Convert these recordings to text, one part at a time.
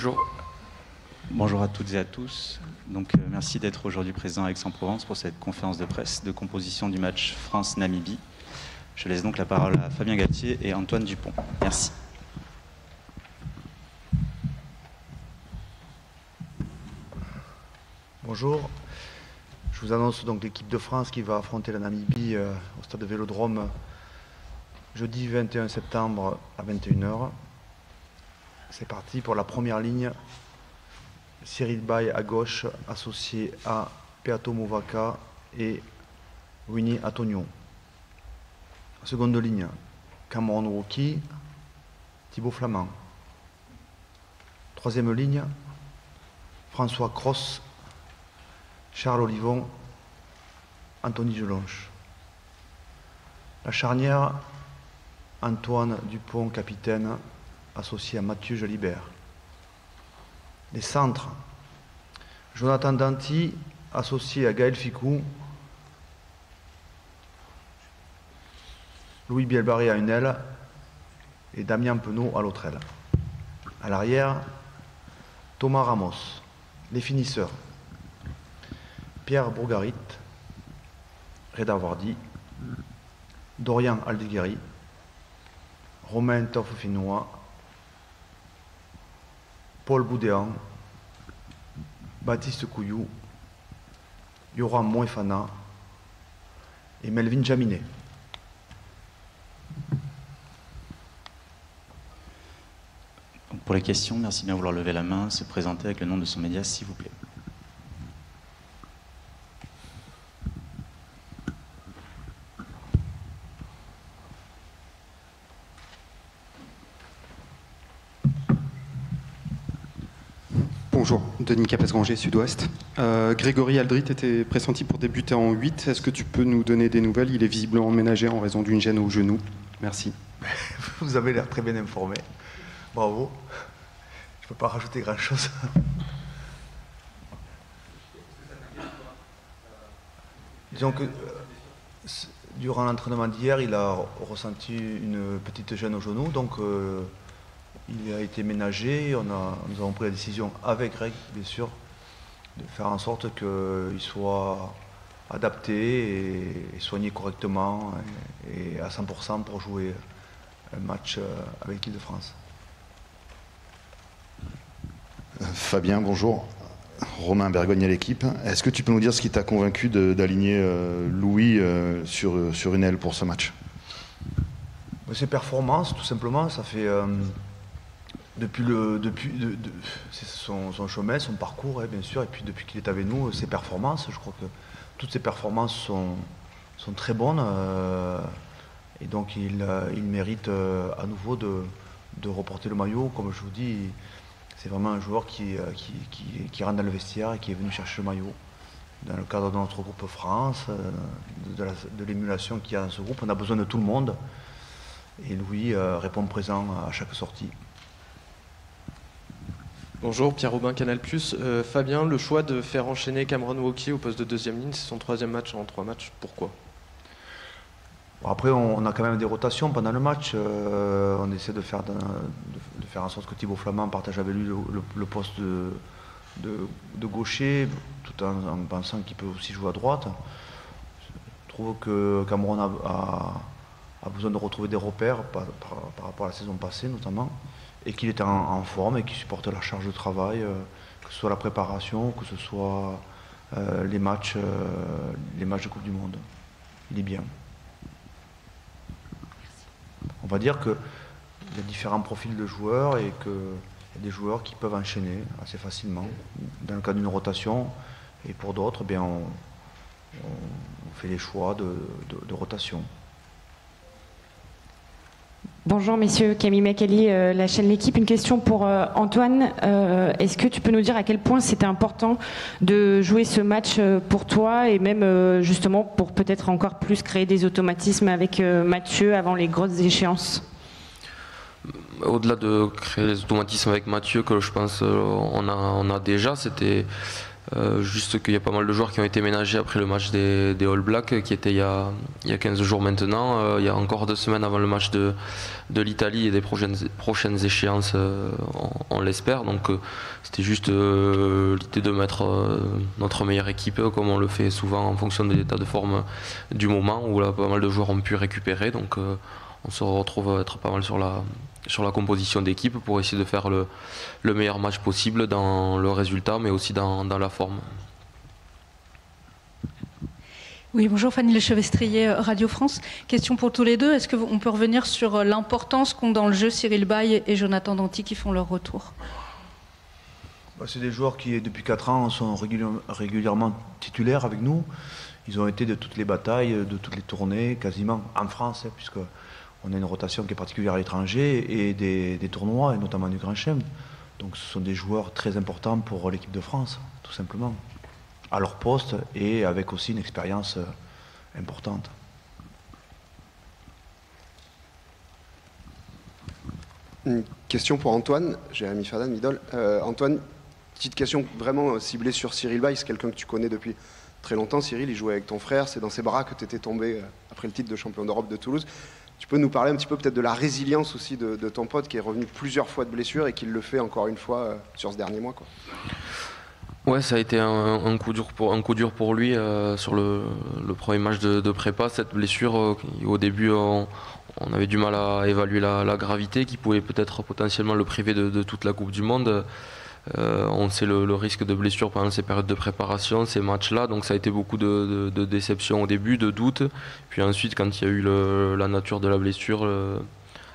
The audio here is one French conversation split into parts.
Bonjour. Bonjour à toutes et à tous. Donc, merci d'être aujourd'hui présent à Aix-en-Provence pour cette conférence de presse de composition du match France-Namibie. Je laisse donc la parole à Fabien Galtier et Antoine Dupont. Merci. Bonjour. Je vous annonce donc l'équipe de France qui va affronter la Namibie au stade de Vélodrome jeudi 21 septembre à 21 h. C'est parti pour la première ligne. Cyril Bay à gauche, associé à Peato Movaka et Winnie Antonio. Seconde ligne, Cameron Woki, Thibaut Flamand. Troisième ligne, François Cross, Charles Olivon, Anthony Gelonche. La charnière, Antoine Dupont, capitaine, associé à Mathieu Jalibert. Les centres, Jonathan Danty, associé à Gaël Ficou, Louis Bielbarré à une aile et Damien Penaud à l'autre aile. À l'arrière, Thomas Ramos. Les finisseurs, Pierre Bourgarit, Reda Wardi, Dorian Aldeguerri, Romain Taufofinois, Paul Boudéan, Baptiste Couillou, Yoram Moefana et Melvin Jaminet. Pour les questions, merci de bien vouloir lever la main, se présenter avec le nom de son média, s'il vous plaît. Bonjour, Denis Capes-Granger, Sud-Ouest. Grégory Aldrit était pressenti pour débuter en 8. Est-ce que tu peux nous donner des nouvelles? Il est visiblement ménagé en raison d'une gêne au genou. Merci. Vous avez l'air très bien informé. Bravo. Je ne peux pas rajouter grand-chose. Disons que durant l'entraînement d'hier, il a ressenti une petite gêne au genou, donc il a été ménagé. Nous avons pris la décision avec Greg, bien sûr, de faire en sorte qu'il soit adapté et soigné correctement et à 100% pour jouer un match avec l'équipe de France. Fabien, bonjour. Romain Bergogne à l'équipe. Est-ce que tu peux nous dire ce qui t'a convaincu d'aligner Louis sur une aile pour ce match? Ses performances, tout simplement. Ça fait c'est son chemin, son parcours, bien sûr, et puis depuis qu'il est avec nous, ses performances, je crois que toutes ses performances sont très bonnes, et donc il mérite à nouveau de reporter le maillot. Comme je vous dis, c'est vraiment un joueur qui rentre dans le vestiaire et qui est venu chercher le maillot. Dans le cadre de notre groupe France, de l'émulation qu'il y a dans ce groupe, on a besoin de tout le monde, et Louis répond présent à chaque sortie. Bonjour, Pierre Robin, Canal+. Fabien, le choix de faire enchaîner Cameron Woki au poste de deuxième ligne, c'est son troisième match en 3 matchs. Pourquoi? Bon, après, on a quand même des rotations pendant le match. On essaie de faire en sorte que Thibaut Flamand partage avec lui le poste de gaucher, tout en pensant qu'il peut aussi jouer à droite. Je trouve que Cameron a besoin de retrouver des repères par rapport à la saison passée notamment, et qu'il est en forme et qu'il supporte la charge de travail, que ce soit la préparation, que ce soit les matchs de Coupe du Monde. Il est bien. On va dire qu'il y a différents profils de joueurs et qu'il y a des joueurs qui peuvent enchaîner assez facilement dans le cas d'une rotation, et pour d'autres, on fait les choix de rotation. Bonjour messieurs, Camille Macali, la chaîne L'Équipe. Une question pour Antoine. Est-ce que tu peux nous dire à quel point c'était important de jouer ce match pour toi, et même justement pour peut-être encore plus créer des automatismes avec Mathieu avant les grosses échéances? Au-delà de créer des automatismes avec Mathieu, que je pense on a déjà, c'était Juste qu'il y a pas mal de joueurs qui ont été ménagés après le match des All Blacks qui était il y a 15 jours maintenant. Il y a encore 2 semaines avant le match de l'Italie et des prochaines échéances, on l'espère. Donc c'était juste l'idée de mettre notre meilleure équipe comme on le fait souvent en fonction de l'état de forme du moment où là pas mal de joueurs ont pu récupérer. Donc on se retrouve à être pas mal sur la composition d'équipe pour essayer de faire le meilleur match possible dans le résultat, mais aussi dans la forme. Oui, bonjour, Fanny Lechevestrier, Radio France. Question pour tous les deux. Est-ce qu'on peut revenir sur l'importance qu'ont dans le jeu Cyril Baille et Jonathan Danty qui font leur retour? C'est des joueurs qui, depuis 4 ans, sont régulièrement titulaires avec nous. Ils ont été de toutes les batailles, de toutes les tournées, quasiment en France, puisque on a une rotation qui est particulière à l'étranger et des tournois, et notamment du Grand Chelem. Donc ce sont des joueurs très importants pour l'équipe de France, tout simplement, à leur poste et avec aussi une expérience importante. Une question pour Antoine, Jérémy Fadan, Midol. Antoine, petite question vraiment ciblée sur Cyril Baille, c'est quelqu'un que tu connais depuis très longtemps. Cyril, il jouait avec ton frère, c'est dans ses bras que tu étais tombé après le titre de champion d'Europe de Toulouse. Tu peux nous parler un petit peu peut-être de la résilience aussi de ton pote qui est revenu plusieurs fois de blessure et qui le fait encore une fois sur ce dernier mois, quoi. Ouais, ça a été un coup dur pour lui sur le premier match de prépa. Cette blessure, au début, on avait du mal à évaluer la gravité qui pouvait peut-être potentiellement le priver de toute la Coupe du Monde. On sait le risque de blessure pendant ces périodes de préparation, ces matchs-là, donc ça a été beaucoup de déception au début, de doutes. Puis ensuite, quand il y a eu la nature de la blessure,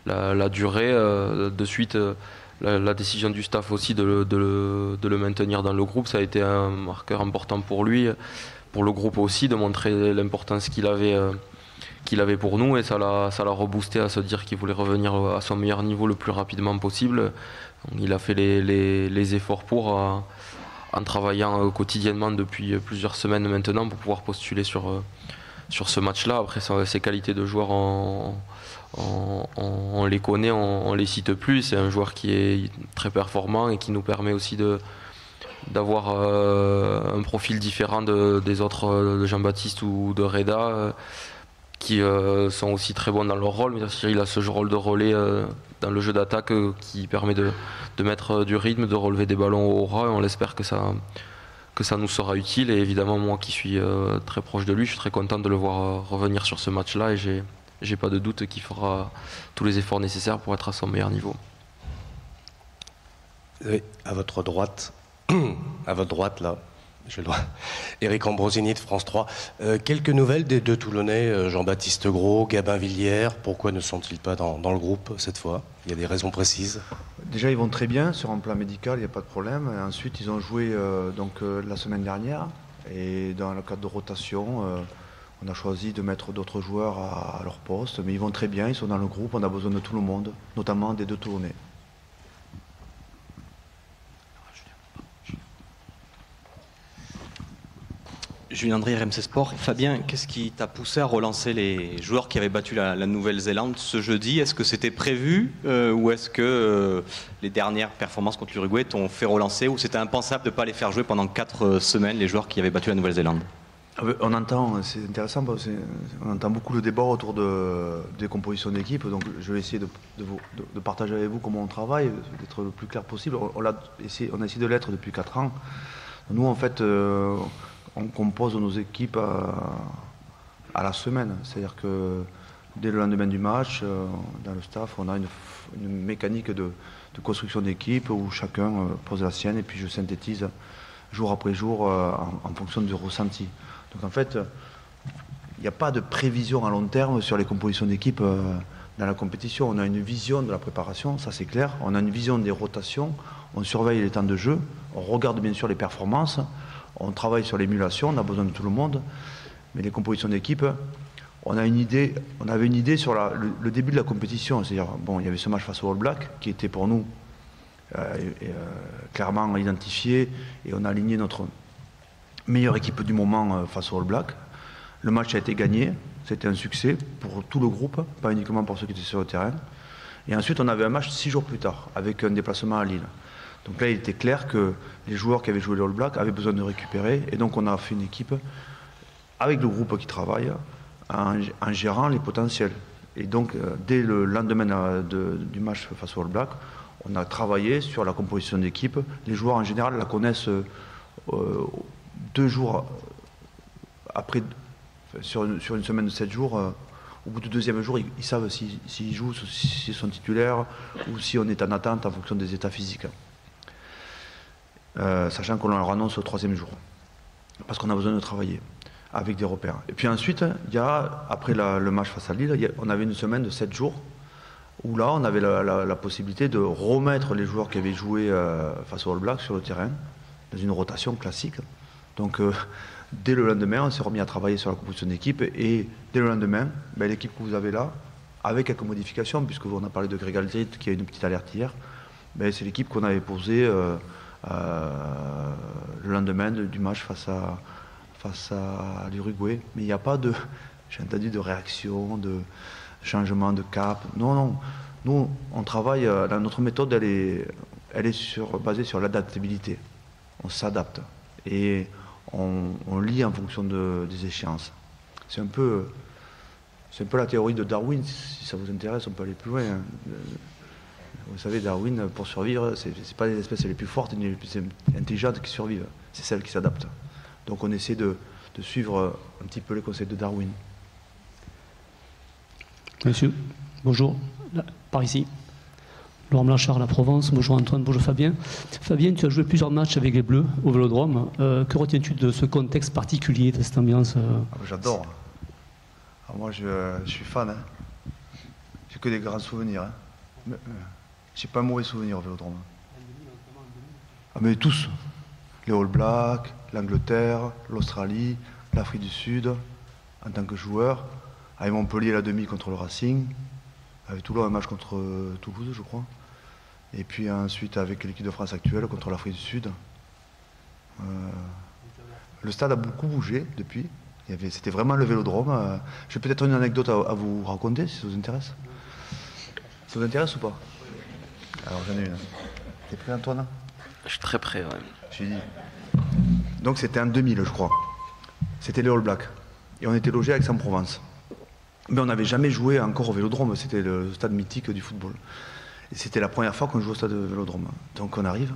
la durée, de suite la décision du staff aussi de le maintenir dans le groupe, ça a été un marqueur important pour lui, pour le groupe aussi, de montrer l'importance qu'il avait pour nous, et ça l'a reboosté à se dire qu'il voulait revenir à son meilleur niveau le plus rapidement possible. Il a fait les efforts en travaillant quotidiennement depuis plusieurs semaines maintenant pour pouvoir postuler sur ce match-là. Après, ses qualités de joueur, on les connaît, on les cite plus. C'est un joueur qui est très performant et qui nous permet aussi d'avoir un profil différent des autres, de Jean-Baptiste ou de Reda, qui sont aussi très bons dans leur rôle. Mais Cyril a ce rôle de relais dans le jeu d'attaque qui permet de mettre du rythme, de relever des ballons au ras, et on l'espère que ça nous sera utile. Et évidemment, moi qui suis très proche de lui, je suis très content de le voir revenir sur ce match-là, et j'ai pas de doute qu'il fera tous les efforts nécessaires pour être à son meilleur niveau. Oui, à votre droite là, j'ai le droit. Éric Ambrosini de France 3. Quelques nouvelles des deux Toulonnais, Jean-Baptiste Gros, Gabin Villière. Pourquoi ne sont-ils pas dans le groupe cette fois? Il y a des raisons précises? Déjà, ils vont très bien sur un plan médical, il n'y a pas de problème. Et ensuite, ils ont joué la semaine dernière. Et dans le cadre de rotation, on a choisi de mettre d'autres joueurs à leur poste. Mais ils vont très bien, ils sont dans le groupe. On a besoin de tout le monde, notamment des deux Toulonnais. Julien André, RMC Sport. Fabien, qu'est-ce qui t'a poussé à relancer les joueurs qui avaient battu la Nouvelle-Zélande ce jeudi? Est-ce que c'était prévu ou est-ce que les dernières performances contre l'Uruguay t'ont fait relancer, ou c'était impensable de ne pas les faire jouer pendant 4 semaines, les joueurs qui avaient battu la Nouvelle-Zélande? On entend, c'est intéressant, on entend beaucoup le débat autour des compositions d'équipe, donc je vais essayer de partager avec vous comment on travaille, d'être le plus clair possible. On a essayé de l'être depuis 4 ans. Nous, en fait, on compose nos équipes à la semaine. C'est-à-dire que dès le lendemain du match, dans le staff, on a une mécanique de construction d'équipe où chacun pose la sienne, et puis je synthétise jour après jour en fonction du ressenti. Donc en fait, il n'y a pas de prévision à long terme sur les compositions d'équipe dans la compétition. On a une vision de la préparation, ça c'est clair. On a une vision des rotations, on surveille les temps de jeu, on regarde bien sûr les performances, on travaille sur l'émulation, on a besoin de tout le monde. Mais les compositions d'équipe, on avait une idée sur le début de la compétition. C'est-à-dire, il y avait ce match face au All Blacks qui était pour nous clairement identifié, et on a aligné notre meilleure équipe du moment face au All Blacks. Le match a été gagné, c'était un succès pour tout le groupe, pas uniquement pour ceux qui étaient sur le terrain. Et ensuite, on avait un match 6 jours plus tard, avec un déplacement à Lille. Donc là, il était clair que les joueurs qui avaient joué les All Blacks avaient besoin de récupérer. Et donc, on a fait une équipe avec le groupe qui travaille en gérant les potentiels. Et donc, dès le lendemain du match face aux All Blacks, on a travaillé sur la composition d'équipe. Les joueurs, en général, la connaissent 2 jours après, sur une semaine de 7 jours. Au bout du 2e jour, ils savent s'ils jouent, s'ils sont titulaires ou si on est en attente en fonction des états physiques. Sachant qu'on leur annonce au 3e jour. Parce qu'on a besoin de travailler avec des repères. Et puis ensuite, après le match face à Lille, on avait une semaine de 7 jours où là, on avait la possibilité de remettre les joueurs qui avaient joué face aux All Blacks sur le terrain, dans une rotation classique. Donc, dès le lendemain, on s'est remis à travailler sur la composition d'équipe. Et dès le lendemain, l'équipe que vous avez là, avec quelques modifications, puisque on a parlé de Greg Alldritt qui a eu une petite alerte hier, c'est l'équipe qu'on avait posée le lendemain du match face à l'Uruguay. Mais il n'y a pas de, j'ai entendu, de réaction, de changement de cap. Non, non. Nous, on travaille, notre méthode, elle est basée sur l'adaptabilité. On s'adapte. Et on lit en fonction des échéances. C'est un peu la théorie de Darwin. Si ça vous intéresse, on peut aller plus loin. Vous savez, Darwin, pour survivre, c'est pas les espèces les plus fortes ni les plus intelligentes qui survivent. C'est celles qui s'adaptent. Donc on essaie de suivre un petit peu les conseils de Darwin. Monsieur, bonjour, par ici. Laurent Blanchard, La Provence. Bonjour Antoine, bonjour Fabien. Fabien, tu as joué plusieurs matchs avec les Bleus au Vélodrome. Que retiens-tu de ce contexte particulier, de cette ambiance J'adore. Moi, je suis fan. J'ai que des grands souvenirs. J'ai pas un mauvais souvenir au Vélodrome. Mais tous. Les All Blacks, l'Angleterre, l'Australie, l'Afrique du Sud, en tant que joueur. Avec Montpellier, la demi contre le Racing. Avec Toulon, un match contre Toulouse, je crois. Et puis ensuite avec l'équipe de France actuelle contre l'Afrique du Sud. Le stade a beaucoup bougé depuis. C'était vraiment le Vélodrome. J'ai peut-être une anecdote à vous raconter, si ça vous intéresse. Ça vous intéresse ou pas? Alors j'en ai une. T'es prêt, Antoine? Je suis très prêt, ouais. J'ai dit. Donc c'était en 2000, je crois. C'était les All Blacks. Et on était logé à Aix-en-Provence. Mais on n'avait jamais joué encore au Vélodrome. C'était le stade mythique du football. Et c'était la première fois qu'on joue au stade Vélodrome. Donc on arrive.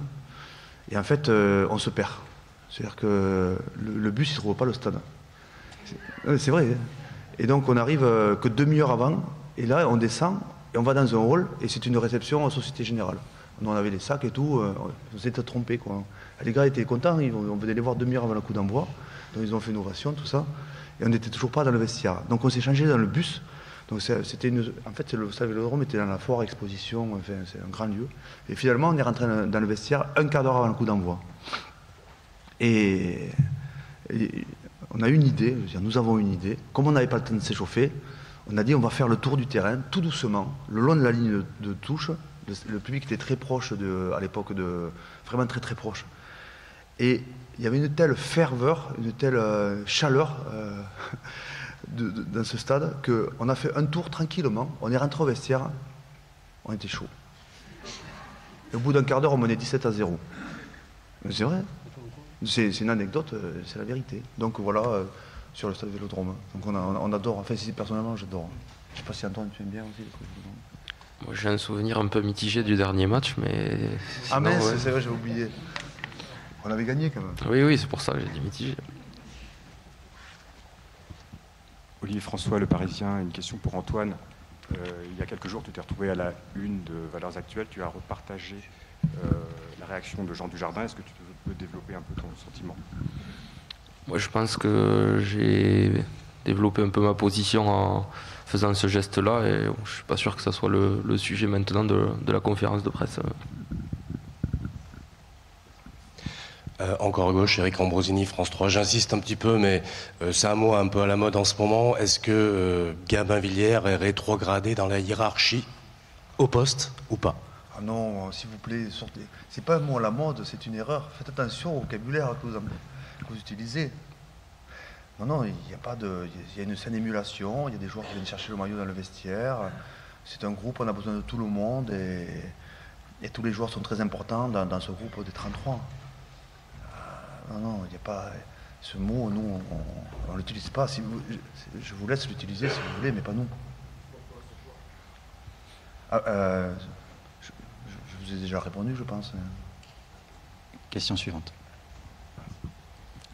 Et en fait, on se perd. C'est-à-dire que le bus, il ne trouve pas le stade. C'est vrai. Hein. Et donc on arrive que demi-heure avant. Et là, on descend. Et on va dans un hall. Et c'est une réception en Société Générale. Nous, on avait les sacs et tout. On s'était trompés, quoi. Les gars étaient contents. On venait les voir demi-heure avant le coup d'envoi. Donc ils ont fait une ovation, tout ça. Et on n'était toujours pas dans le vestiaire. Donc on s'est changé dans le bus. Donc c'était en fait, le stade Vélodrome était dans la foire exposition. Enfin, c'est un grand lieu. Et finalement, on est rentré dans le vestiaire un quart d'heure avant le coup d'envoi. Et on a une idée. Nous avons une idée. Comme on n'avait pas le temps de s'échauffer, on a dit on va faire le tour du terrain, tout doucement, le long de la ligne de touche. Le public était très proche à l'époque, vraiment très très proche. Et il y avait une telle ferveur, une telle chaleur dans ce stade qu'on a fait un tour tranquillement. On est rentré au vestiaire, on était chaud. Et au bout d'un quart d'heure, on menait 17-0. C'est vrai. C'est une anecdote, c'est la vérité. Donc voilà, sur le stade Vélodrome. Donc on adore. Enfin, personnellement, j'adore. Je ne sais pas si Antoine, tu aimes bien aussi. Moi, j'ai un souvenir un peu mitigé du dernier match, mais... Sinon, mince, ouais. C'est vrai, j'ai oublié. On avait gagné quand même. Oui, oui, c'est pour ça que j'ai dit mitigé. Olivier François, Le Parisien, une question pour Antoine. Il y a quelques jours, tu t'es retrouvé à la une de Valeurs Actuelles. Tu as repartagé la réaction de Jean Dujardin. Est-ce que tu peux développer un peu ton sentiment? Moi, je pense que j'ai développé un peu ma position en faisant ce geste-là. Et je ne suis pas sûr que ça soit le sujet maintenant de la conférence de presse. Encore à gauche, Eric Ambrosini, France 3. J'insiste un petit peu, mais c'est un mot un peu à la mode en ce moment. Est-ce que Gabin Villière est rétrogradé dans la hiérarchie au poste ou pas? Ah non, s'il vous plaît, sortez. C'est pas un mot à la mode, c'est une erreur. Faites attention au vocabulaire que vous utilisez. Non, non, il n'y a pas de. Il y a une saine émulation, il y a des joueurs qui viennent chercher le maillot dans le vestiaire. C'est un groupe, on a besoin de tout le monde. Et tous les joueurs sont très importants dans ce groupe des 33. Non, il n'y a pas... Ce mot, nous, on ne l'utilise pas. Je vous laisse l'utiliser si vous voulez, mais pas nous. Je vous ai déjà répondu, je pense. Question suivante.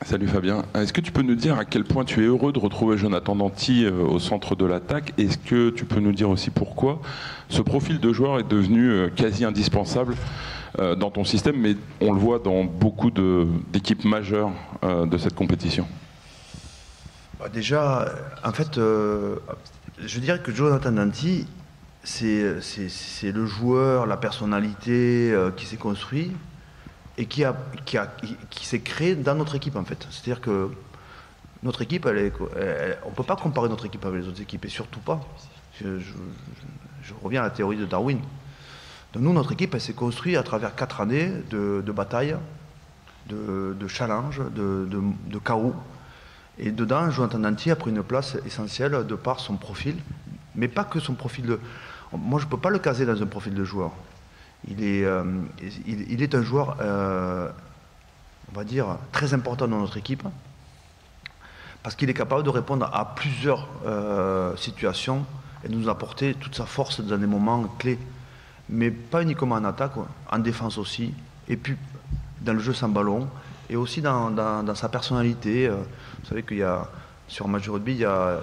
Salut Fabien. Est-ce que tu peux nous dire à quel point tu es heureux de retrouver Jonathan Danty au centre de l'attaque? Est-ce que tu peux nous dire aussi pourquoi ce profil de joueur est devenu quasi indispensable dans ton système, mais on le voit dans beaucoup d'équipes majeures de cette compétition? Déjà, en fait, je dirais que Jonathan Danty, c'est le joueur, la personnalité qui s'est construit et qui s'est créé dans notre équipe, en fait. C'est-à-dire que notre équipe, on ne peut pas comparer notre équipe avec les autres équipes, et surtout pas. Je reviens à la théorie de Darwin. Donc nous, notre équipe, elle s'est construite à travers 4 années de bataille, de challenge, de chaos. Et dedans, Jonathan Danty a pris une place essentielle de par son profil, mais pas que son profil. Moi, je ne peux pas le caser dans un profil de joueur. Il est un joueur, on va dire, très important dans notre équipe, parce qu'il est capable de répondre à plusieurs situations et de nous apporter toute sa force dans des moments clés. Mais pas uniquement en attaque, en défense aussi, et puis dans le jeu sans ballon, et aussi dans sa personnalité. Vous savez qu'il y a, sur un match de rugby, il y a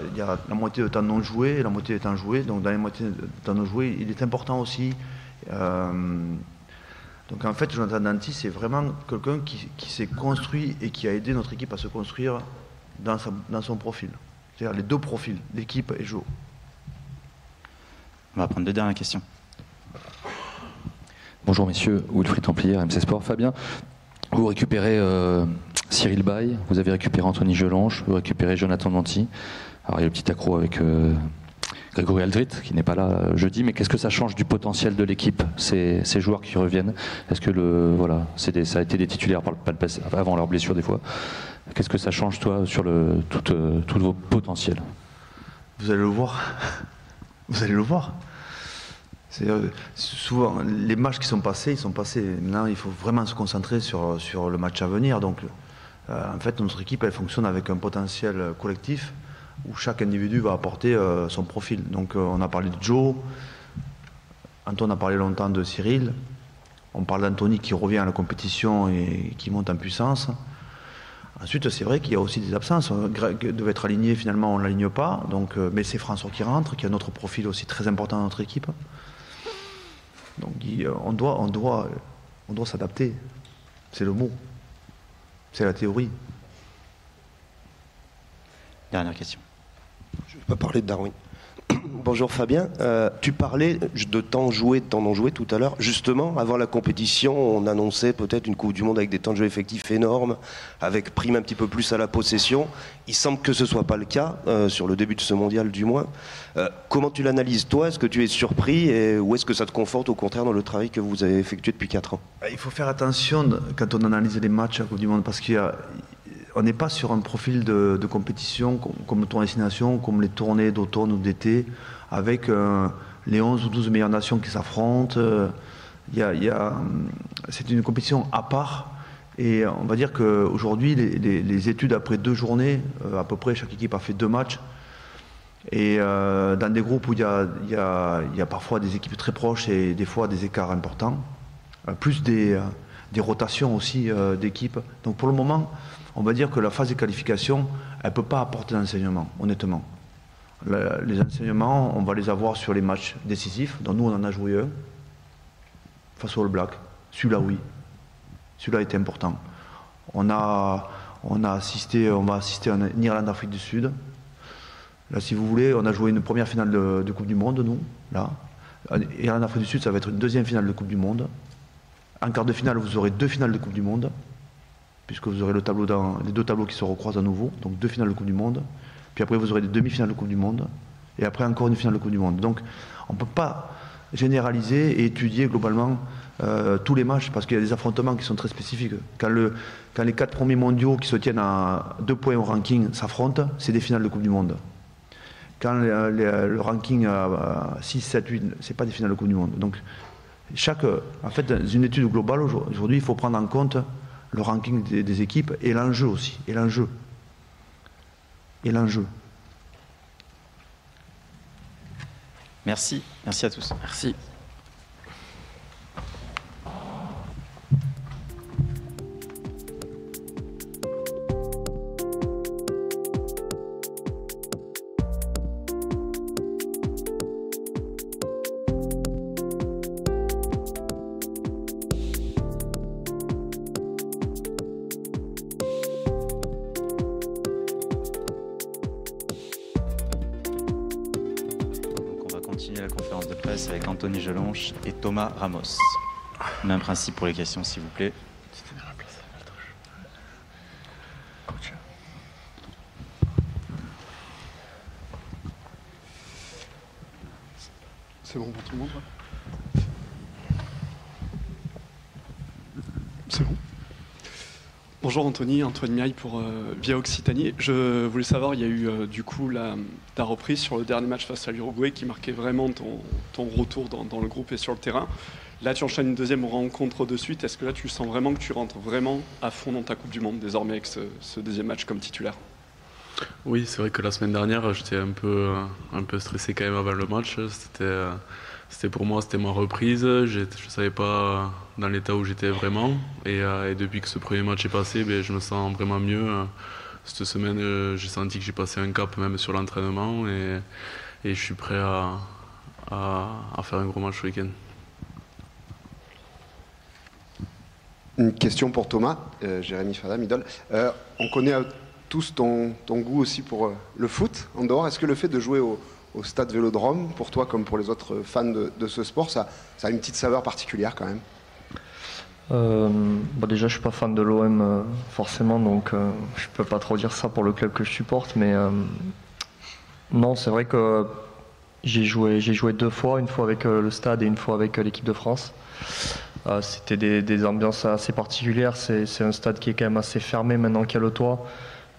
la moitié de temps non joué et la moitié de temps joué. Donc dans les moitiés de temps non joué, il est important aussi. Donc en fait, Jonathan Danty, c'est vraiment quelqu'un qui s'est construit et qui a aidé notre équipe à se construire dans son profil. C'est-à-dire les deux profils, l'équipe et Joe. On va prendre 2 dernières questions. Bonjour messieurs, Wilfried Templier, MC Sport. Fabien, vous récupérez Cyril Baye, vous avez récupéré Anthony Gelange, vous récupérez Jonathan Danty. Alors il y a le petit accro avec Grégory Aldrit, qui n'est pas là jeudi, mais qu'est-ce que ça change du potentiel de l'équipe, ces joueurs qui reviennent? Est-ce que ça a été des titulaires avant leur blessure des fois? Qu'est-ce que ça change toi sur tous vos potentiels? Vous allez le voir. Vous allez le voir. Souvent, les matchs qui sont passés, ils sont passés. Maintenant, il faut vraiment se concentrer sur le match à venir. Donc, en fait, notre équipe, elle fonctionne avec un potentiel collectif où chaque individu va apporter son profil. Donc, on a parlé de Joe, Antoine a parlé longtemps de Cyril, on parle d'Anthony qui revient à la compétition et qui monte en puissance. Ensuite, c'est vrai qu'il y a aussi des absences. Greg devait être aligné, finalement, on ne l'aligne pas. Donc, mais c'est François qui rentre, qui a notre profil aussi très important dans notre équipe. Donc on doit s'adapter. C'est le mot. C'est la théorie. Dernière question. Je ne vais pas parler de Darwin. Bonjour Fabien, tu parlais de temps joué, de temps non joué tout à l'heure. Justement, avant la compétition, on annonçait peut-être une Coupe du Monde avec des temps de jeu effectifs énormes, avec prime un petit peu plus à la possession. Il semble que ce ne soit pas le cas, sur le début de ce mondial du moins. Comment tu l'analyses toi? Est-ce que tu es surpris ou est-ce que ça te conforte au contraire dans le travail que vous avez effectué depuis 4 ans? Il faut faire attention quand on analyse les matchs à la Coupe du Monde, parce qu'on n'est pas sur un profil de compétition comme le tournoi destination, comme les tournées d'automne ou d'été, avec les 11 ou 12 meilleures nations qui s'affrontent. C'est une compétition à part. Et on va dire qu'aujourd'hui, les études après 2 journées, à peu près, chaque équipe a fait 2 matchs. Et dans des groupes où il y a parfois des équipes très proches et des fois des écarts importants, plus des rotations aussi d'équipes. Donc pour le moment, on va dire que la phase de qualification, elle ne peut pas apporter d'enseignement, honnêtement. Les enseignements, on va les avoir sur les matchs décisifs, dont nous on en a joué un, face au All Black. Celui-là, oui. Celui-là était important. On va assister en Irlande-Afrique du Sud. Là, si vous voulez, on a joué une première finale de Coupe du Monde, nous, là. Irlande-Afrique du Sud, ça va être une deuxième finale de Coupe du Monde. En quart de finale, vous aurez 2 finales de Coupe du Monde, puisque vous aurez les 2 tableaux qui se recroisent à nouveau, donc 2 finales de Coupe du Monde. Puis après, vous aurez des demi-finales de Coupe du Monde, et après encore une finale de Coupe du Monde. Donc, on ne peut pas généraliser et étudier globalement tous les matchs, parce qu'il y a des affrontements qui sont très spécifiques. Quand les 4 premiers mondiaux qui se tiennent à 2 points au ranking s'affrontent, c'est des finales de Coupe du Monde. Quand le ranking à 6, 7, 8, c'est pas des finales de Coupe du Monde. Donc, En fait, dans une étude globale, aujourd'hui, il faut prendre en compte le ranking des équipes et l'enjeu aussi. Et l'enjeu. Merci. Merci à tous. Merci. La conférence de presse avec Anthony Jelonche et Thomas Ramos. Même principe pour les questions, s'il vous plaît. C'est bon pour tout le monde? C'est bon. Bonjour Anthony, Antoine Miaille pour Via Occitanie. Je voulais savoir, il y a eu du coup ta reprise sur le dernier match face à l'Uruguay qui marquait vraiment ton retour dans le groupe et sur le terrain. Là, tu enchaînes une deuxième rencontre de suite. Est-ce que là, tu sens vraiment que tu rentres vraiment à fond dans ta Coupe du Monde désormais avec ce deuxième match comme titulaire? Oui, c'est vrai que la semaine dernière, j'étais un peu stressé quand même avant le match. C'était pour moi, c'était ma reprise. Je ne savais pas dans l'état où j'étais vraiment. Et depuis que ce premier match est passé, je me sens vraiment mieux. Cette semaine, j'ai senti que j'ai passé un cap même sur l'entraînement. Et je suis prêt à faire un gros match ce week-end. Une question pour Thomas, Jérémy Fada, Midol. On connaît tous ton goût aussi pour le foot en dehors. Est-ce que le fait de jouer au stade Vélodrome, pour toi comme pour les autres fans de ce sport, ça a une petite saveur particulière quand même? Déjà, je suis pas fan de l'OM forcément, donc je peux pas trop dire ça pour le club que je supporte, mais non, c'est vrai que j'ai joué 2 fois, une fois avec le stade et une fois avec l'équipe de France. C'était des ambiances assez particulières. C'est un stade qui est quand même assez fermé maintenant qu'il y a le toit.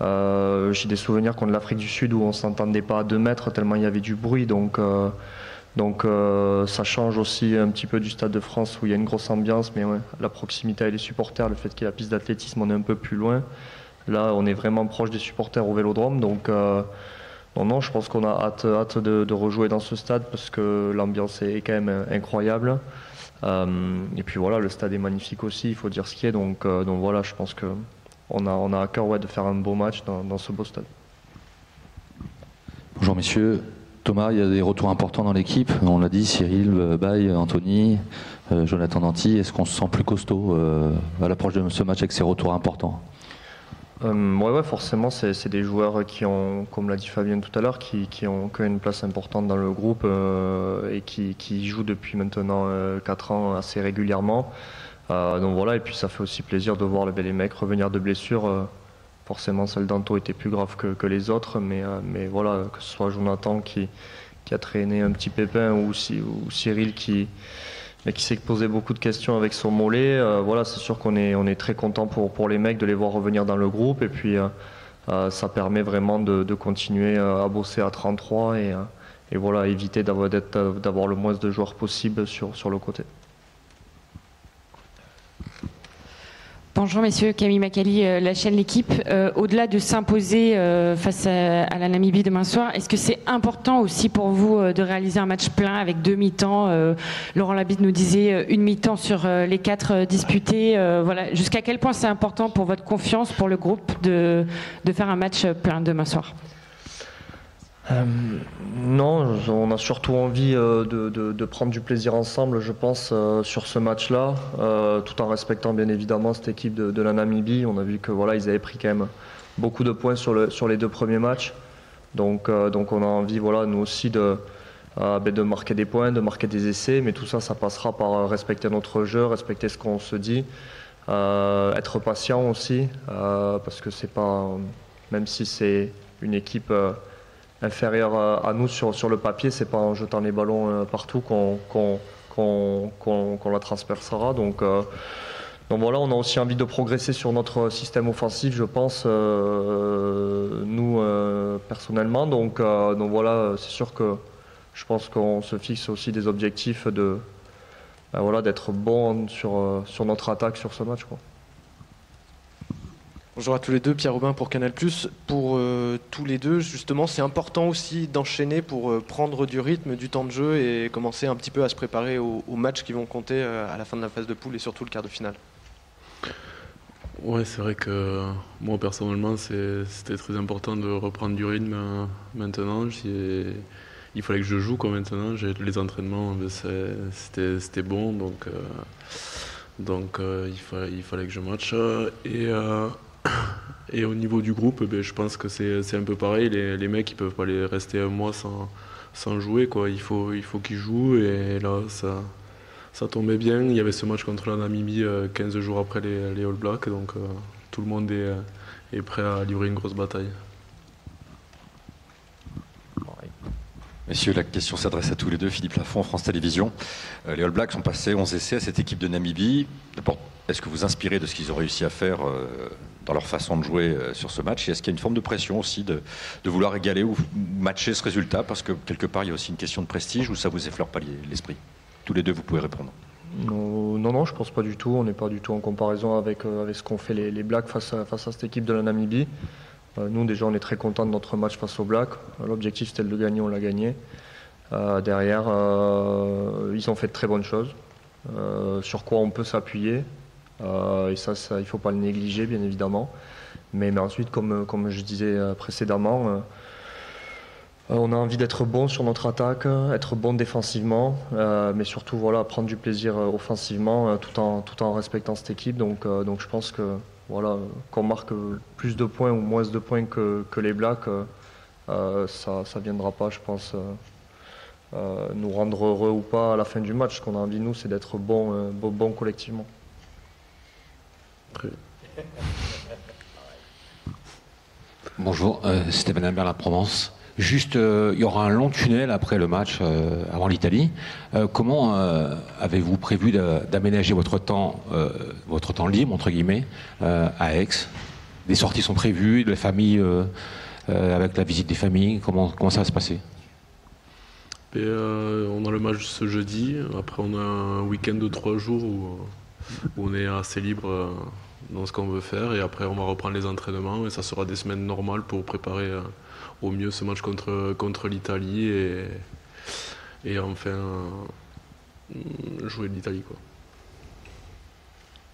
J'ai des souvenirs contre l'Afrique du Sud où on s'entendait pas à 2 mètres tellement il y avait du bruit, donc ça change aussi un petit peu du Stade de France où il y a une grosse ambiance, mais ouais, la proximité avec les supporters, le fait qu'il y ait la piste d'athlétisme, on est un peu plus loin. Là, on est vraiment proche des supporters au Vélodrome, donc non, je pense qu'on a hâte de rejouer dans ce stade parce que l'ambiance est quand même incroyable. Et puis voilà, le stade est magnifique aussi, il faut dire ce qui est, donc voilà, je pense que on a à cœur de faire un beau match dans ce beau stade. Bonjour messieurs. Thomas, il y a des retours importants dans l'équipe. On l'a dit, Cyril, Baye, Anthony, Jonathan Danty. Est-ce qu'on se sent plus costaud à l'approche de ce match avec ces retours importants? Ouais, forcément, c'est des joueurs qui ont, comme l'a dit Fabien tout à l'heure, qui ont une place importante dans le groupe et qui jouent depuis maintenant 4 ans assez régulièrement. Donc voilà, et puis ça fait aussi plaisir de voir les mecs revenir de blessures. Forcément, celle d'Anto était plus grave que les autres, mais voilà, que ce soit Jonathan qui a traîné un petit pépin ou Cyril qui s'est posé beaucoup de questions avec son mollet. Voilà, c'est sûr qu'on est très content pour les mecs de les voir revenir dans le groupe, et puis ça permet vraiment de continuer à bosser à 33 et voilà, éviter d'avoir le moins de joueurs possible sur le côté. Bonjour messieurs, Camille Macali, la chaîne L'équipe. Au-delà de s'imposer face à la Namibie demain soir, est-ce que c'est important aussi pour vous de réaliser un match plein avec 2 mi-temps? Laurent Labitte nous disait une mi-temps sur les 4 disputés. Voilà. Jusqu'à quel point c'est important pour votre confiance, pour le groupe, de faire un match plein demain soir? Non, on a surtout envie de prendre du plaisir ensemble, je pense, sur ce match-là, tout en respectant bien évidemment cette équipe de la Namibie. On a vu que voilà, ils avaient pris quand même beaucoup de points sur les 2 premiers matchs, donc on a envie, voilà, nous aussi de marquer des points, de marquer des essais, mais tout ça, ça passera par respecter notre jeu, respecter ce qu'on se dit, être patient aussi, parce que c'est pas, même si c'est une équipe inférieur à nous sur le papier, c'est pas en jetant les ballons partout qu'on la transpercera. Donc voilà, on a aussi envie de progresser sur notre système offensif, je pense, nous personnellement. Donc voilà, c'est sûr que je pense qu'on se fixe aussi des objectifs de voilà, d'être bon sur notre attaque sur ce match, quoi. Bonjour à tous les deux, Pierre Robin pour Canal+. Pour tous les deux, justement, c'est important aussi d'enchaîner pour prendre du rythme, du temps de jeu et commencer un petit peu à se préparer aux matchs qui vont compter à la fin de la phase de poule et surtout le quart de finale. Ouais, c'est vrai que moi personnellement, c'était très important de reprendre du rythme maintenant. Il fallait que je joue quoi maintenant. Les entraînements, c'était bon, donc il fallait que je matche. Et au niveau du groupe, je pense que c'est un peu pareil. Les mecs, ils peuvent pas rester un mois sans jouer, quoi. Il faut qu'ils jouent, et là, ça tombait bien. Il y avait ce match contre la Namibie 15 jours après les All Blacks, donc tout le monde est prêt à livrer une grosse bataille. Messieurs, la question s'adresse à tous les deux. Philippe Lafont, France Télévisions. Les All Blacks sont passés 11 essais à cette équipe de Namibie. D'abord, est-ce que vous inspirez de ce qu'ils ont réussi à faire dans leur façon de jouer sur ce match? Et est-ce qu'il y a une forme de pression aussi de vouloir égaler ou matcher ce résultat? Parce que quelque part, il y a aussi une question de prestige, ou ça vous effleure pas l'esprit? Tous les deux, vous pouvez répondre. Non, je pense pas du tout. On n'est pas du tout en comparaison avec ce qu'ont fait les Blacks face à cette équipe de la Namibie. Nous, déjà, on est très contents de notre match face aux Blacks. L'objectif, c'était de le gagner, on l'a gagné. Derrière, ils ont fait de très bonnes choses, sur quoi on peut s'appuyer. Et ça, il ne faut pas le négliger, bien évidemment. Mais ensuite, comme je disais précédemment, on a envie d'être bon sur notre attaque, être bon défensivement, mais surtout voilà, prendre du plaisir offensivement, tout en respectant cette équipe. Donc je pense que voilà, qu'on marque plus de points ou moins de points que les Blacks, ça ne viendra pas, je pense, nous rendre heureux ou pas à la fin du match. Ce qu'on a envie, nous, c'est d'être bon collectivement. Bonjour, Stéphane Albert, La Provence. Juste, il y aura un long tunnel après le match, avant l'Italie. Comment avez-vous prévu d'aménager votre temps libre, entre guillemets, à Aix? Des sorties sont prévues, de la famille, avec la visite des familles, comment ça va se passer? On a le match ce jeudi, après on a un week-end de 3 jours où on est assez libre dans ce qu'on veut faire, et après on va reprendre les entraînements, et ça sera des semaines normales pour préparer au mieux ce match contre l'Italie et enfin jouer de l'Italie, quoi.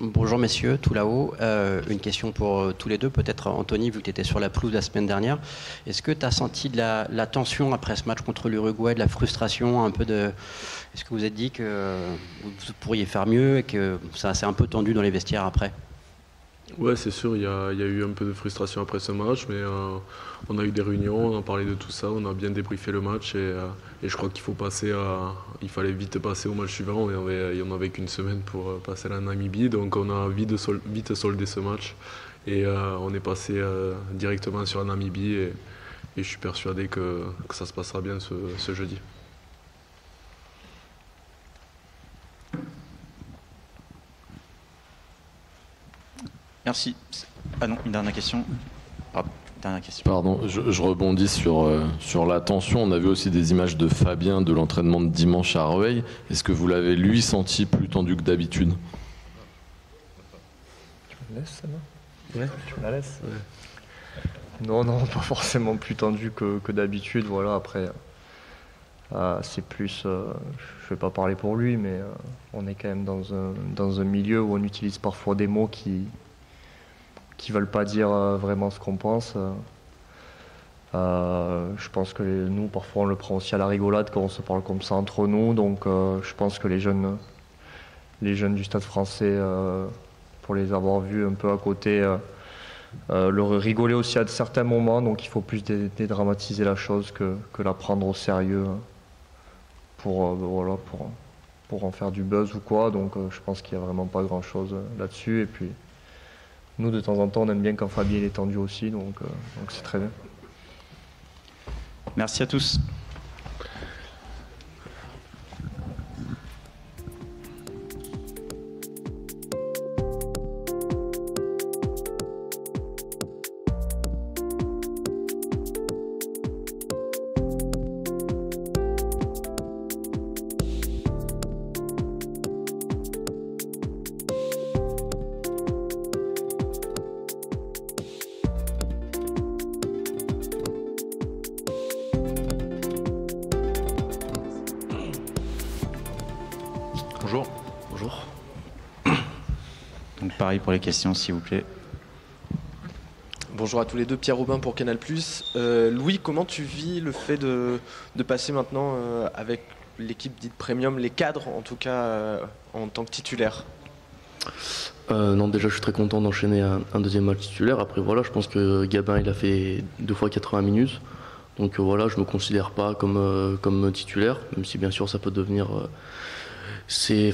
Bonjour messieurs, tout là-haut. Une question pour tous les deux, peut-être Anthony, vu que tu étais sur la pelouse la semaine dernière. Est-ce que tu as senti de la tension après ce match contre l'Uruguay, de la frustration, un peu de... Est-ce que vous êtes dit que vous pourriez faire mieux et que ça s'est un peu tendu dans les vestiaires après? Ouais, c'est sûr, il y a eu un peu de frustration après ce match, mais on a eu des réunions, on a parlé de tout ça, on a bien débriefé le match, et je crois il fallait vite passer au match suivant. Il n'y en avait qu'une semaine pour passer à la Namibie, donc on a vite soldé ce match, et on est passé directement sur la Namibie, et je suis persuadé que ça se passera bien ce jeudi. Merci. Ah non, une dernière question. Pardon, je rebondis sur la tension. On a vu aussi des images de Fabien de l'entraînement de dimanche à Rueil. Est-ce que vous l'avez, lui, senti plus tendu que d'habitude? Tu me laisses, celle-là? Ouais. Tu me la laisses? Ouais. Non, pas forcément plus tendu que d'habitude. Voilà, après, c'est plus... je ne vais pas parler pour lui, mais on est quand même dans un milieu où on utilise parfois des mots qui veulent pas dire vraiment ce qu'on pense. Je pense que nous, parfois, on le prend aussi à la rigolade quand on se parle comme ça entre nous. Donc, je pense que les jeunes du Stade Français, pour les avoir vus un peu à côté, leur rigoler aussi à certains moments. Donc, il faut plus dédramatiser la chose que la prendre au sérieux pour en faire du buzz ou quoi. Donc, je pense qu'il n'y a vraiment pas grand-chose là-dessus. Et puis, nous, de temps en temps, on aime bien quand Fabien est tendu aussi, donc c'est très bien. Merci à tous. Paris pour les questions, s'il vous plaît. Bonjour à tous les deux, Pierre Robin pour Canal+. Louis, comment tu vis le fait de passer maintenant avec l'équipe dite premium, les cadres en tout cas, en tant que titulaire? Non, déjà je suis très content d'enchaîner un deuxième match titulaire. Après voilà, je pense que Gabin il a fait 2 fois 80 minutes. Donc voilà, je me considère pas comme titulaire, même si bien sûr ça peut devenir... c'est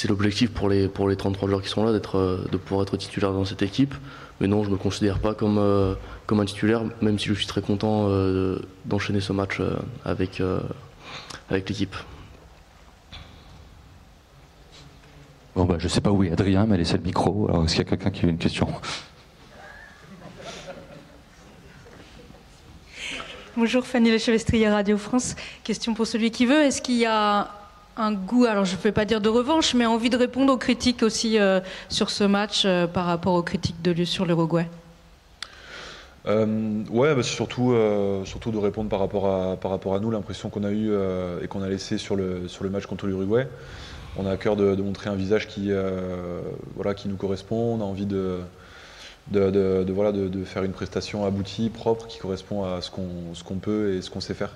l'objectif pour les 33 joueurs qui sont là de pouvoir être titulaire dans cette équipe. Mais non, je me considère pas comme un titulaire, même si je suis très content d'enchaîner ce match avec l'équipe. Bon bah je sais pas où est Adrien, mais laissez le micro. Alors est-ce qu'il y a quelqu'un qui a une question? Bonjour, Fanny Lechevestrier, Radio France. Question pour celui qui veut. Est-ce qu'il y a un goût, alors je ne vais pas dire de revanche, mais envie de répondre aux critiques aussi sur ce match par rapport aux critiques de sur l'Uruguay? Ouais, bah, c'est surtout de répondre par rapport à nous, l'impression qu'on a eue et qu'on a laissé sur le match contre l'Uruguay. On a à cœur de montrer un visage qui nous correspond. On a envie de faire une prestation aboutie, propre, qui correspond à ce qu'on peut et ce qu'on sait faire.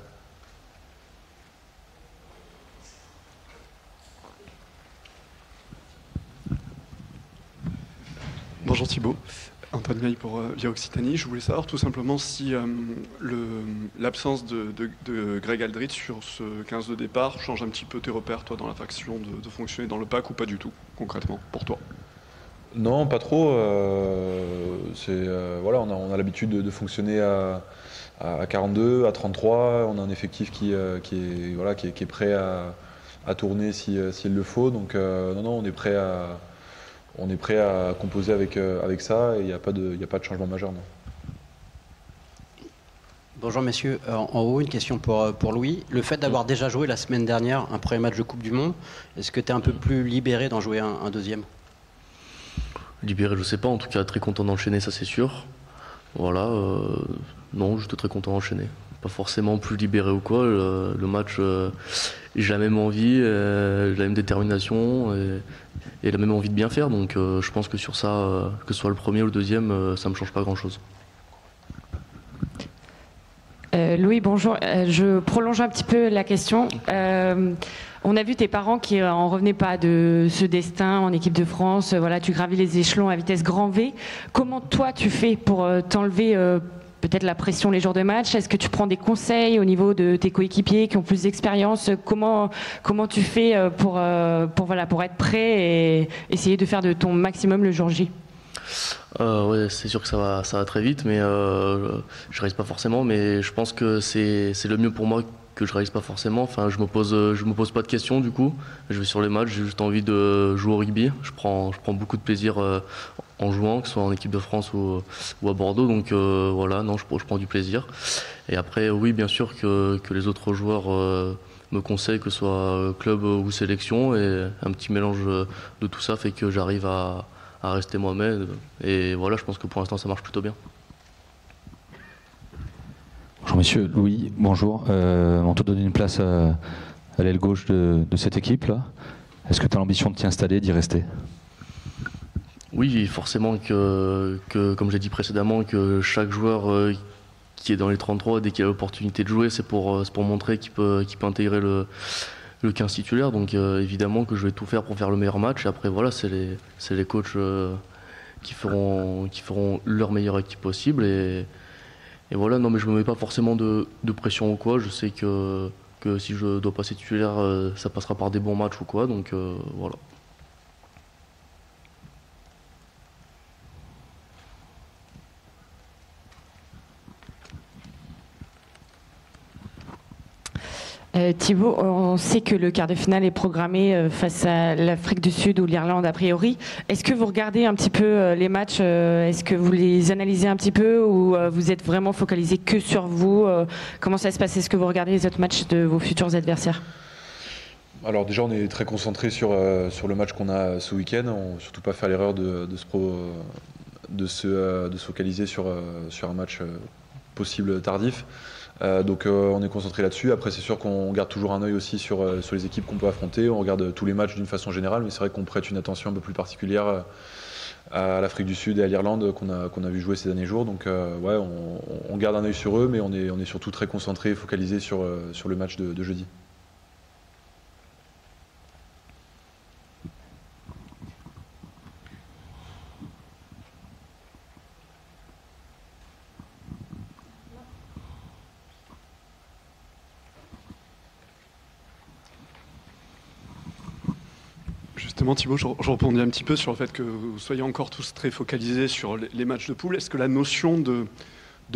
Bonjour Thibaut, Antoine Miaille pour Via Occitanie. Je voulais savoir tout simplement si l'absence de Greg Aldrit sur ce 15 de départ change un petit peu tes repères, toi, dans la faction de fonctionner dans le pack, ou pas du tout, concrètement, pour toi? Non, pas trop. On a l'habitude de fonctionner à 42, à 33. On a un effectif qui est prêt à tourner s'il le faut. Donc non, on est prêt à composer avec ça, et il n'y a pas de changement majeur. Non. Bonjour messieurs, en haut une question pour Louis. Le fait d'avoir déjà joué la semaine dernière un premier match de Coupe du Monde, est-ce que tu es un peu plus libéré d'en jouer un deuxième? Libéré, je sais pas, en tout cas très content d'enchaîner, ça c'est sûr. Voilà, non, j'étais très content d'enchaîner. Pas forcément plus libéré ou quoi, le match, j'ai la même envie, j'ai la même détermination et la même envie de bien faire, donc je pense que sur ça, que ce soit le premier ou le deuxième, ça me change pas grand chose. Louis, bonjour. Je prolonge un petit peu la question. On a vu tes parents qui en revenaient pas de ce destin en équipe de France. Voilà, tu gravis les échelons à vitesse grand V. Comment toi tu fais pour t'enlever peut-être la pression les jours de match? Est-ce que tu prends des conseils au niveau de tes coéquipiers qui ont plus d'expérience? Comment tu fais pour être prêt et essayer de faire de ton maximum le jour J? Ouais, c'est sûr que ça va très vite, mais je réalise pas forcément. Mais je pense que c'est le mieux pour moi que je réalise pas forcément. Enfin, je me pose pas de questions du coup. Je vais sur les matchs, j'ai juste envie de jouer au rugby. Je prends beaucoup de plaisir en jouant, que ce soit en équipe de France ou à Bordeaux. Donc voilà, non, je prends du plaisir. Et après, oui, bien sûr que les autres joueurs me conseillent, que ce soit club ou sélection, et un petit mélange de tout ça fait que j'arrive à rester moi-même. Et voilà, je pense que pour l'instant, ça marche plutôt bien. Bonjour messieurs, Louis, bonjour. On te donne une place à l'aile gauche de cette équipe-là. Est-ce que tu as l'ambition de t'y installer, d'y rester? Oui, forcément que comme j'ai dit précédemment, que chaque joueur qui est dans les 33, dès qu'il a l'opportunité de jouer, c'est pour montrer qu'il peut intégrer le 15 titulaire. Donc évidemment que je vais tout faire pour faire le meilleur match. Et après voilà, c'est les coachs qui feront leur meilleure équipe possible. Et voilà, non mais je me mets pas forcément de pression ou quoi. Je sais que si je dois passer titulaire, ça passera par des bons matchs ou quoi. Donc voilà. Thibaut, on sait que le quart de finale est programmé face à l'Afrique du Sud ou l'Irlande a priori. Est-ce que vous regardez un petit peu les matchs? Est-ce que vous les analysez un petit peu, ou vous êtes vraiment focalisé que sur vous? Comment ça se passe? Est-ce que vous regardez les autres matchs de vos futurs adversaires? Alors déjà, on est très concentré sur le match qu'on a ce week-end. On ne surtout pas faire l'erreur de se focaliser sur un match possible tardif. Donc on est concentré là-dessus. Après, c'est sûr qu'on garde toujours un œil aussi sur les équipes qu'on peut affronter. On regarde tous les matchs d'une façon générale, mais c'est vrai qu'on prête une attention un peu plus particulière à l'Afrique du Sud et à l'Irlande qu'on a vu jouer ces derniers jours. Donc ouais, on garde un œil sur eux, mais on est surtout très concentré et focalisé sur le match de jeudi. Justement, Thibaut, je rebondis un petit peu sur le fait que vous soyez encore tous très focalisés sur les matchs de poule. Est-ce que la notion de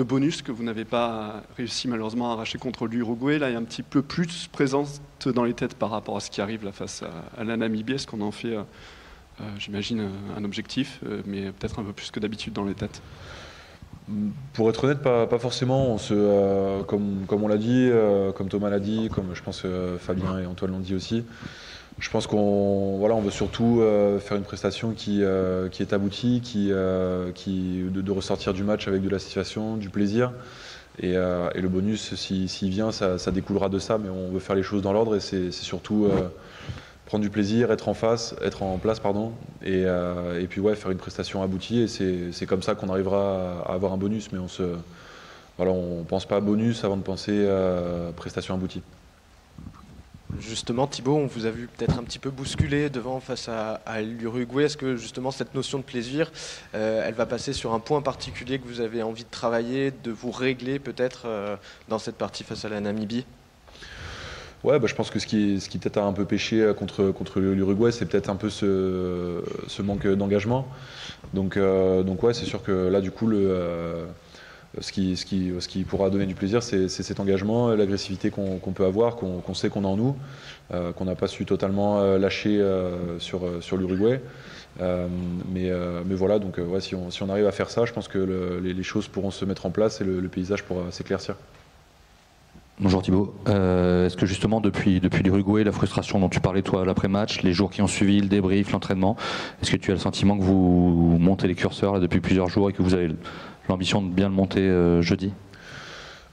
bonus que vous n'avez pas réussi malheureusement à arracher contre l'Uruguay, là, est un petit peu plus présente dans les têtes par rapport à ce qui arrive là face à la Namibie? Est-ce qu'on en fait, j'imagine, un objectif, mais peut-être un peu plus que d'habitude dans les têtes? Pour être honnête, pas forcément. Comme on l'a dit, comme Thomas l'a dit, comme je pense Fabien et Antoine l'ont dit aussi, je pense qu'on veut surtout faire une prestation qui est aboutie, de ressortir du match avec de la satisfaction, du plaisir. Et le bonus, s'il vient, ça découlera de ça, mais on veut faire les choses dans l'ordre et c'est surtout prendre du plaisir, être en place, et puis ouais, faire une prestation aboutie. Et c'est comme ça qu'on arrivera à avoir un bonus, mais on pense pas à bonus avant de penser à prestation aboutie. Justement, Thibaut, on vous a vu peut-être un petit peu bousculé devant face à l'Uruguay. Est-ce que justement cette notion de plaisir, elle va passer sur un point particulier que vous avez envie de travailler, de vous régler peut-être dans cette partie face à la Namibie? Ouais, je pense que ce qui peut-être a un peu pêché contre l'Uruguay, c'est peut-être un peu ce manque d'engagement. Donc ouais, c'est sûr que là, du coup, ce qui pourra donner du plaisir, c'est cet engagement, l'agressivité qu'on peut avoir, qu'on sait qu'on a en nous, qu'on n'a pas su totalement lâcher sur l'Uruguay. Mais voilà, donc ouais, si on arrive à faire ça, je pense que les choses pourront se mettre en place et le paysage pourra s'éclaircir. Bonjour Thibaut. Est-ce que justement depuis l'Uruguay, la frustration dont tu parlais toi l'après-match, les jours qui ont suivi, le débrief, l'entraînement, est-ce que tu as le sentiment que vous montez les curseurs là, depuis plusieurs jours et que vous avez l'ambition de bien le monter jeudi?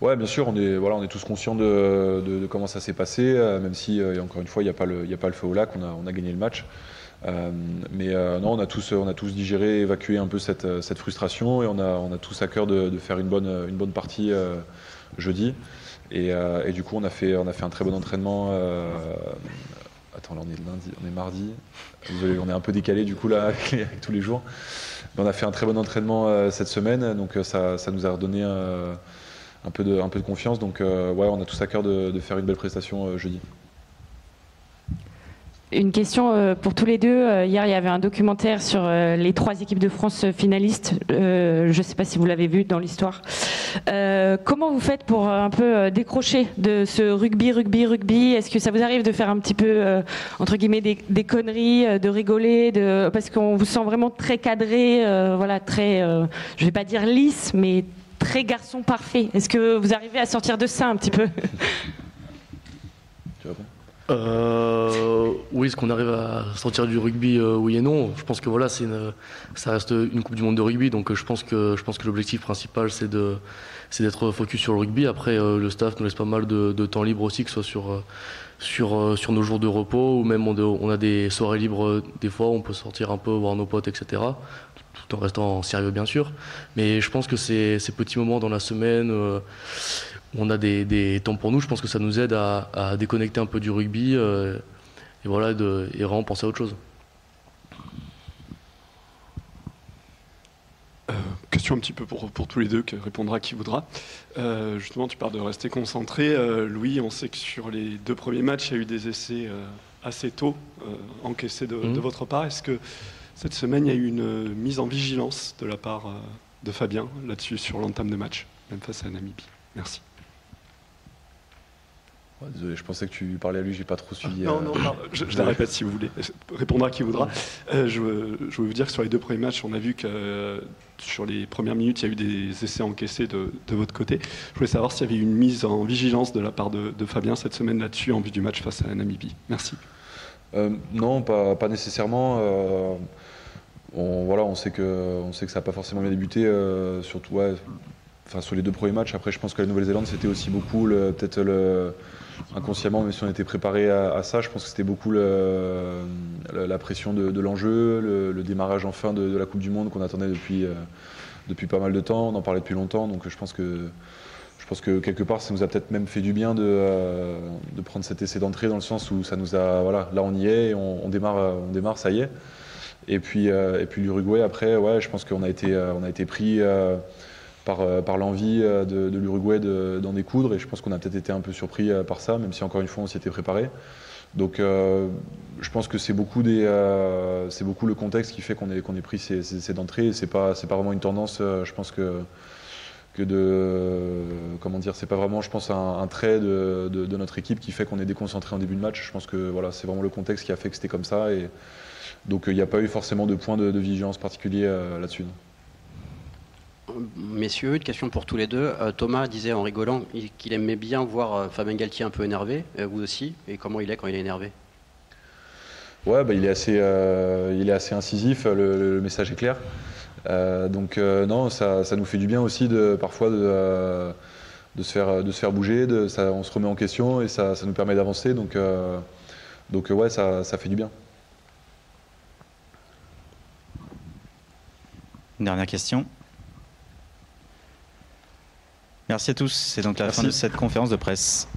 Ouais, bien sûr, on est tous conscients de comment ça s'est passé, même si encore une fois il n'y a pas le feu au lac, on a gagné le match. Mais non, on a tous digéré, évacué un peu cette frustration et on a tous à cœur de faire une bonne partie jeudi. Et du coup, on a fait un très bon entraînement. Attends, là on est mardi. Désolé, on est un peu décalé du coup là avec tous les jours. Mais on a fait un très bon entraînement cette semaine, donc ça nous a redonné un peu de confiance. Donc ouais, on a tous à cœur de faire une belle prestation jeudi. Une question pour tous les deux. Hier, il y avait un documentaire sur les 3 équipes de France finalistes. Je ne sais pas si vous l'avez vu dans l'histoire. Comment vous faites pour un peu décrocher de ce rugby? Est-ce que ça vous arrive de faire un petit peu, entre guillemets, des conneries, de rigoler, parce qu'on vous sent vraiment très cadré, voilà, très, je ne vais pas dire lisse, mais très garçon parfait. Est-ce que vous arrivez à sortir de ça un petit peu? Tu réponds? Oui, est-ce qu'on arrive à sortir du rugby, oui et non. Je pense que voilà, ça reste une Coupe du Monde de rugby, donc je pense que l'objectif principal c'est d'être focus sur le rugby. Après, le staff nous laisse pas mal de temps libre aussi, que ce soit sur nos jours de repos ou même on a des soirées libres des fois où on peut sortir un peu, voir nos potes, etc. Tout en restant sérieux bien sûr. Mais je pense que ces petits moments dans la semaine on a des temps pour nous, je pense que ça nous aide à déconnecter un peu du rugby et voilà, et vraiment penser à autre chose. Question un petit peu pour tous les deux, que répondra qui voudra. Justement, tu parles de rester concentré. Louis, on sait que sur les 2 premiers matchs, il y a eu des essais assez tôt encaissés de votre part. Est-ce que cette semaine, il y a eu une mise en vigilance de la part de Fabien là-dessus, sur l'entame de match, même face à la Namibie? Merci. Désolé, je pensais que tu parlais à lui, j'ai pas trop suivi. Non, je la répète si vous voulez. Répondra qui voudra. Je veux vous dire que sur les 2 premiers matchs, on a vu que sur les premières minutes, il y a eu des essais encaissés de votre côté. Je voulais savoir s'il y avait eu une mise en vigilance de la part de Fabien cette semaine là-dessus, en vue du match face à la Namibie. Merci. Non, pas nécessairement. On sait que ça n'a pas forcément bien débuté, surtout sur les 2 premiers matchs. Après, je pense que la Nouvelle-Zélande, c'était aussi beaucoup peut-être inconsciemment, même si on était préparé à ça, je pense que c'était beaucoup la pression de l'enjeu, le démarrage enfin de la Coupe du Monde qu'on attendait depuis pas mal de temps, on en parlait depuis longtemps, donc je pense que quelque part ça nous a peut-être même fait du bien de prendre cet essai d'entrée, dans le sens où ça nous a, voilà, là on y est, et on démarre, ça y est. Et puis l'Uruguay après, ouais, je pense qu'on a été pris par l'envie de l'Uruguay d'en découdre, et je pense qu'on a peut-être été un peu surpris par ça, même si encore une fois on s'y était préparé. Donc je pense que c'est beaucoup le contexte qui fait qu'on ait pris ces d'entrée. C'est pas vraiment une tendance. Je pense c'est pas vraiment, je pense, un trait de notre équipe qui fait qu'on est déconcentré en début de match. Je pense que voilà, c'est vraiment le contexte qui a fait que c'était comme ça, et donc il n'y a pas eu forcément de point de vigilance particulier là-dessus. Messieurs, une question pour tous les deux. Thomas disait en rigolant qu'il aimait bien voir Fabien Galtier un peu énervé, vous aussi, et comment il est quand il est énervé? Ouais, il est assez incisif, le message est clair. Donc non, ça nous fait du bien aussi parfois de se faire bouger, on se remet en question et ça nous permet d'avancer. Donc ouais, ça fait du bien. Une dernière question. Merci à tous. C'est donc la fin de cette conférence de presse.